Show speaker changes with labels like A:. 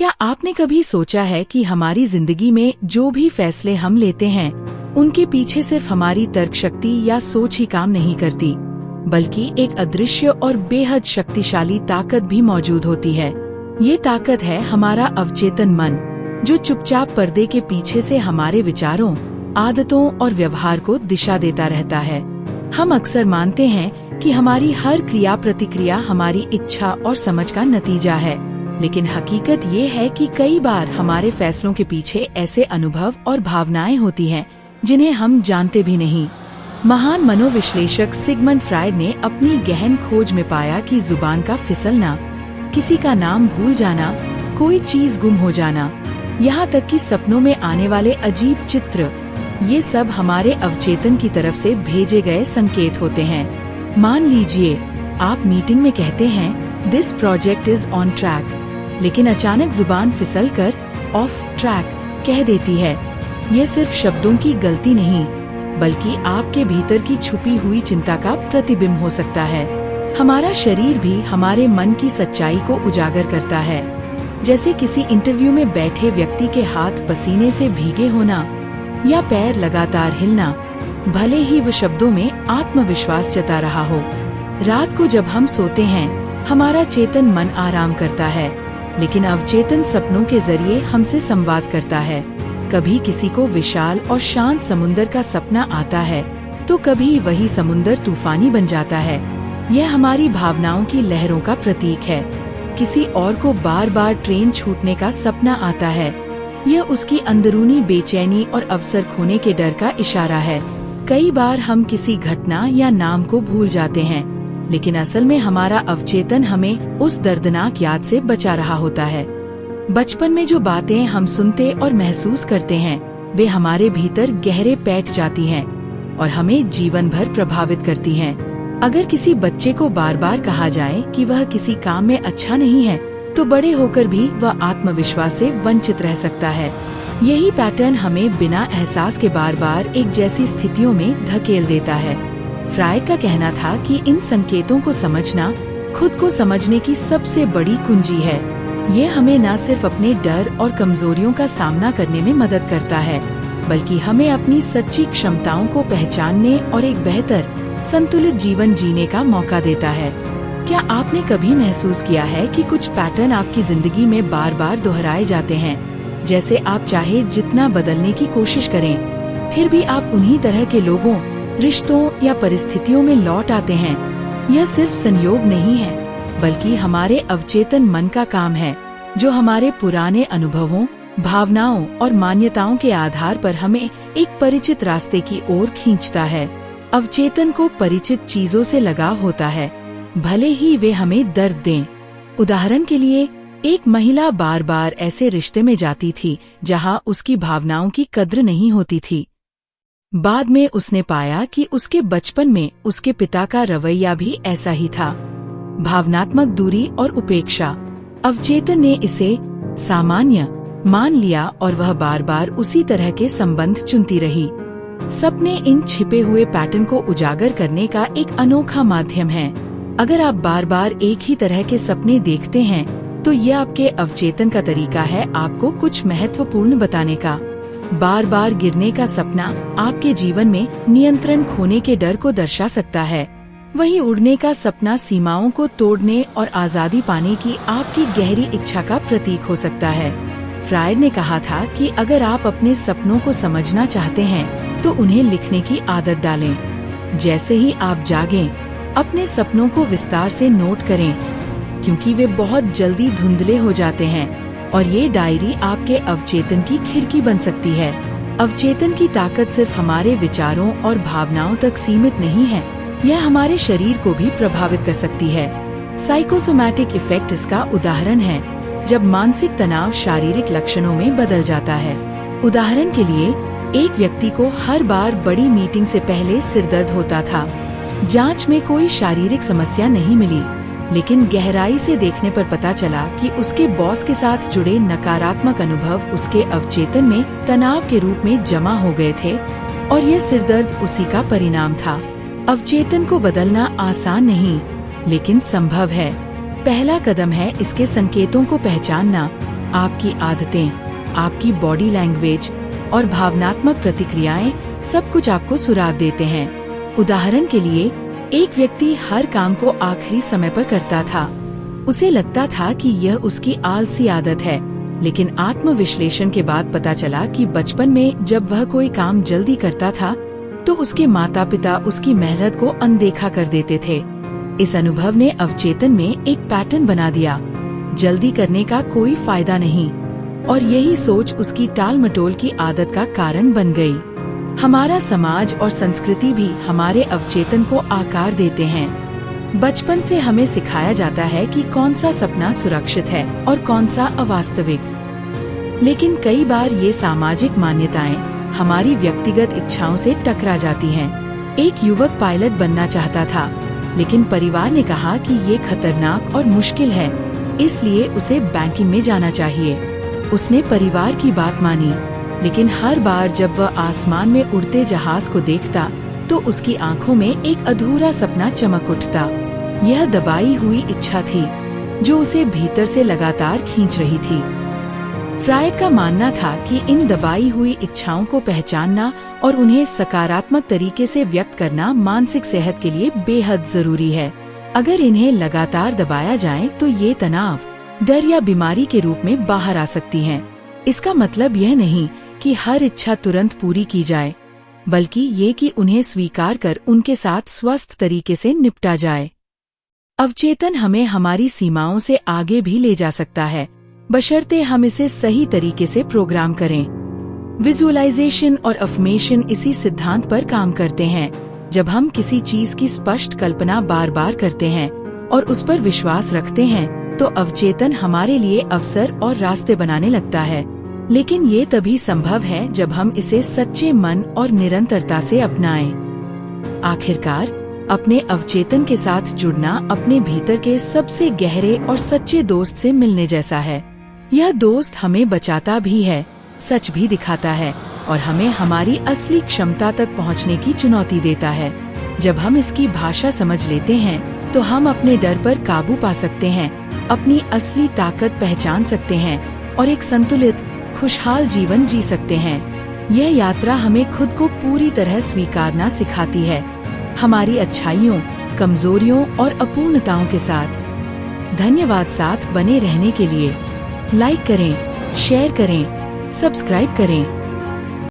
A: क्या आपने कभी सोचा है कि हमारी जिंदगी में जो भी फैसले हम लेते हैं, उनके पीछे सिर्फ हमारी तर्क शक्ति या सोच ही काम नहीं करती, बल्कि एक अदृश्य और बेहद शक्तिशाली ताकत भी मौजूद होती है। ये ताकत है हमारा अवचेतन मन, जो चुपचाप पर्दे के पीछे से हमारे विचारों, आदतों और व्यवहार को दिशा देता रहता है। हम अक्सर मानते हैं कि हमारी हर क्रिया प्रतिक्रिया हमारी इच्छा और समझ का नतीजा है, लेकिन हकीकत ये है कि कई बार हमारे फैसलों के पीछे ऐसे अनुभव और भावनाएं होती हैं जिन्हें हम जानते भी नहीं। महान मनोविश्लेषक सिगमंड फ्रायड ने अपनी गहन खोज में पाया कि जुबान का फिसलना, किसी का नाम भूल जाना, कोई चीज गुम हो जाना, यहाँ तक कि सपनों में आने वाले अजीब चित्र, ये सब हमारे अवचेतन की तरफ से भेजे गए संकेत होते हैं। मान लीजिए आप मीटिंग में कहते हैं this project is on track, लेकिन अचानक जुबान फिसलकर ऑफ ट्रैक कह देती है। ये सिर्फ शब्दों की गलती नहीं, बल्कि आपके भीतर की छुपी हुई चिंता का प्रतिबिंब हो सकता है। हमारा शरीर भी हमारे मन की सच्चाई को उजागर करता है, जैसे किसी इंटरव्यू में बैठे व्यक्ति के हाथ पसीने से भीगे होना या पैर लगातार हिलना, भले ही वो शब्दों में आत्मविश्वास जता रहा हो। रात को जब हम सोते हैं, हमारा चेतन मन आराम करता है, लेकिन अवचेतन सपनों के जरिए हमसे संवाद करता है। कभी किसी को विशाल और शांत समुंदर का सपना आता है, तो कभी वही समुंदर तूफानी बन जाता है। यह हमारी भावनाओं की लहरों का प्रतीक है। किसी और को बार बार ट्रेन छूटने का सपना आता है, यह उसकी अंदरूनी बेचैनी और अवसर खोने के डर का इशारा है। कई बार हम किसी घटना या नाम को भूल जाते हैं, लेकिन असल में हमारा अवचेतन हमें उस दर्दनाक याद से बचा रहा होता है। बचपन में जो बातें हम सुनते और महसूस करते हैं, वे हमारे भीतर गहरे बैठ जाती हैं और हमें जीवन भर प्रभावित करती हैं। अगर किसी बच्चे को बार बार कहा जाए कि वह किसी काम में अच्छा नहीं है, तो बड़े होकर भी वह आत्मविश्वास से वंचित रह सकता है। यही पैटर्न हमें बिना एहसास के बार बार एक जैसी स्थितियों में धकेल देता है। फ्रायड का कहना था कि इन संकेतों को समझना खुद को समझने की सबसे बड़ी कुंजी है। ये हमें न सिर्फ अपने डर और कमजोरियों का सामना करने में मदद करता है, बल्कि हमें अपनी सच्ची क्षमताओं को पहचानने और एक बेहतर संतुलित जीवन जीने का मौका देता है। क्या आपने कभी महसूस किया है कि कुछ पैटर्न आपकी जिंदगी में बार बार दोहराए जाते हैं? जैसे आप चाहे जितना बदलने की कोशिश करें, फिर भी आप उन्हीं तरह के लोगों, रिश्तों या परिस्थितियों में लौट आते हैं। यह सिर्फ संयोग नहीं है, बल्कि हमारे अवचेतन मन का काम है, जो हमारे पुराने अनुभवों, भावनाओं और मान्यताओं के आधार पर हमें एक परिचित रास्ते की ओर खींचता है। अवचेतन को परिचित चीजों से लगाव होता है, भले ही वे हमें दर्द दें। उदाहरण के लिए, एक महिला बार बार ऐसे रिश्ते में जाती थी जहां उसकी भावनाओं की कद्र नहीं होती थी। बाद में उसने पाया कि उसके बचपन में उसके पिता का रवैया भी ऐसा ही था, भावनात्मक दूरी और उपेक्षा। अवचेतन ने इसे सामान्य मान लिया और वह बार बार उसी तरह के संबंध चुनती रही। सपने इन छिपे हुए पैटर्न को उजागर करने का एक अनोखा माध्यम है। अगर आप बार बार एक ही तरह के सपने देखते हैं, तो यह आपके अवचेतन का तरीका है आपको कुछ महत्वपूर्ण बताने का। बार बार गिरने का सपना आपके जीवन में नियंत्रण खोने के डर को दर्शा सकता है। वहीं उड़ने का सपना सीमाओं को तोड़ने और आजादी पाने की आपकी गहरी इच्छा का प्रतीक हो सकता है। फ्रायड ने कहा था कि अगर आप अपने सपनों को समझना चाहते हैं, तो उन्हें लिखने की आदत डालें। जैसे ही आप जागें, अपने सपनों को विस्तार से नोट करें, क्योंकि वे बहुत जल्दी धुंधले हो जाते हैं और ये डायरी आपके अवचेतन की खिड़की बन सकती है। अवचेतन की ताकत सिर्फ हमारे विचारों और भावनाओं तक सीमित नहीं है, यह हमारे शरीर को भी प्रभावित कर सकती है। साइकोसोमैटिक इफेक्ट इसका उदाहरण है, जब मानसिक तनाव शारीरिक लक्षणों में बदल जाता है। उदाहरण के लिए, एक व्यक्ति को हर बार बड़ी मीटिंग से पहले सिरदर्द होता था। जांच में कोई शारीरिक समस्या नहीं मिली, लेकिन गहराई से देखने पर पता चला कि उसके बॉस के साथ जुड़े नकारात्मक अनुभव उसके अवचेतन में तनाव के रूप में जमा हो गए थे और ये सिरदर्द उसी का परिणाम था। अवचेतन को बदलना आसान नहीं, लेकिन संभव है। पहला कदम है इसके संकेतों को पहचानना। आपकी आदतें, आपकी बॉडी लैंग्वेज और भावनात्मक प्रतिक्रियाएं सब कुछ आपको सुराग देते हैं। उदाहरण के लिए, एक व्यक्ति हर काम को आखिरी समय पर करता था। उसे लगता था कि यह उसकी आलसी आदत है, लेकिन आत्मविश्लेषण के बाद पता चला कि बचपन में जब वह कोई काम जल्दी करता था तो उसके माता पिता उसकी मेहनत को अनदेखा कर देते थे। इस अनुभव ने अवचेतन में एक पैटर्न बना दिया, जल्दी करने का कोई फायदा नहीं, और यही सोच उसकी टाल-मटोल की आदत का कारण बन गई। हमारा समाज और संस्कृति भी हमारे अवचेतन को आकार देते हैं। बचपन से हमें सिखाया जाता है कि कौन सा सपना सुरक्षित है और कौन सा अवास्तविक। लेकिन कई बार ये सामाजिक मान्यताएं हमारी व्यक्तिगत इच्छाओं से टकरा जाती हैं। एक युवक पायलट बनना चाहता था, लेकिन परिवार ने कहा कि ये खतरनाक और मुश्किल है, इसलिए उसे बैंकिंग में जाना चाहिए। उसने परिवार की बात मानी, लेकिन हर बार जब वह आसमान में उड़ते जहाज को देखता तो उसकी आंखों में एक अधूरा सपना चमक उठता। यह दबाई हुई इच्छा थी जो उसे भीतर से लगातार खींच रही थी। फ्रायड का मानना था कि इन दबाई हुई इच्छाओं को पहचानना और उन्हें सकारात्मक तरीके से व्यक्त करना मानसिक सेहत के लिए बेहद जरूरी है। अगर इन्हें लगातार दबाया जाए तो ये तनाव, डर या बीमारी के रूप में बाहर आ सकती हैं। इसका मतलब यह नहीं कि हर इच्छा तुरंत पूरी की जाए, बल्कि ये कि उन्हें स्वीकार कर उनके साथ स्वस्थ तरीके से निपटा जाए। अवचेतन हमें हमारी सीमाओं से आगे भी ले जा सकता है, बशर्ते हम इसे सही तरीके से प्रोग्राम करें। विजुअलाइजेशन और अफर्मेशन इसी सिद्धांत पर काम करते हैं। जब हम किसी चीज की स्पष्ट कल्पना बार बार करते हैं और उस पर विश्वास रखते हैं, तो अवचेतन हमारे लिए अवसर और रास्ते बनाने लगता है। लेकिन ये तभी संभव है जब हम इसे सच्चे मन और निरंतरता से अपनाएं। आखिरकार, अपने अवचेतन के साथ जुड़ना अपने भीतर के सबसे गहरे और सच्चे दोस्त से मिलने जैसा है। यह दोस्त हमें बचाता भी है, सच भी दिखाता है और हमें हमारी असली क्षमता तक पहुंचने की चुनौती देता है। जब हम इसकी भाषा समझ लेते हैं तो हम अपने डर पर काबू पा सकते हैं, अपनी असली ताकत पहचान सकते हैं और एक संतुलित, खुशहाल जीवन जी सकते हैं। यह यात्रा हमें खुद को पूरी तरह स्वीकारना सिखाती है, हमारी अच्छाइयों, कमजोरियों और अपूर्णताओं के साथ। धन्यवाद साथ बने रहने के लिए। लाइक करें, शेयर करें, सब्सक्राइब करें।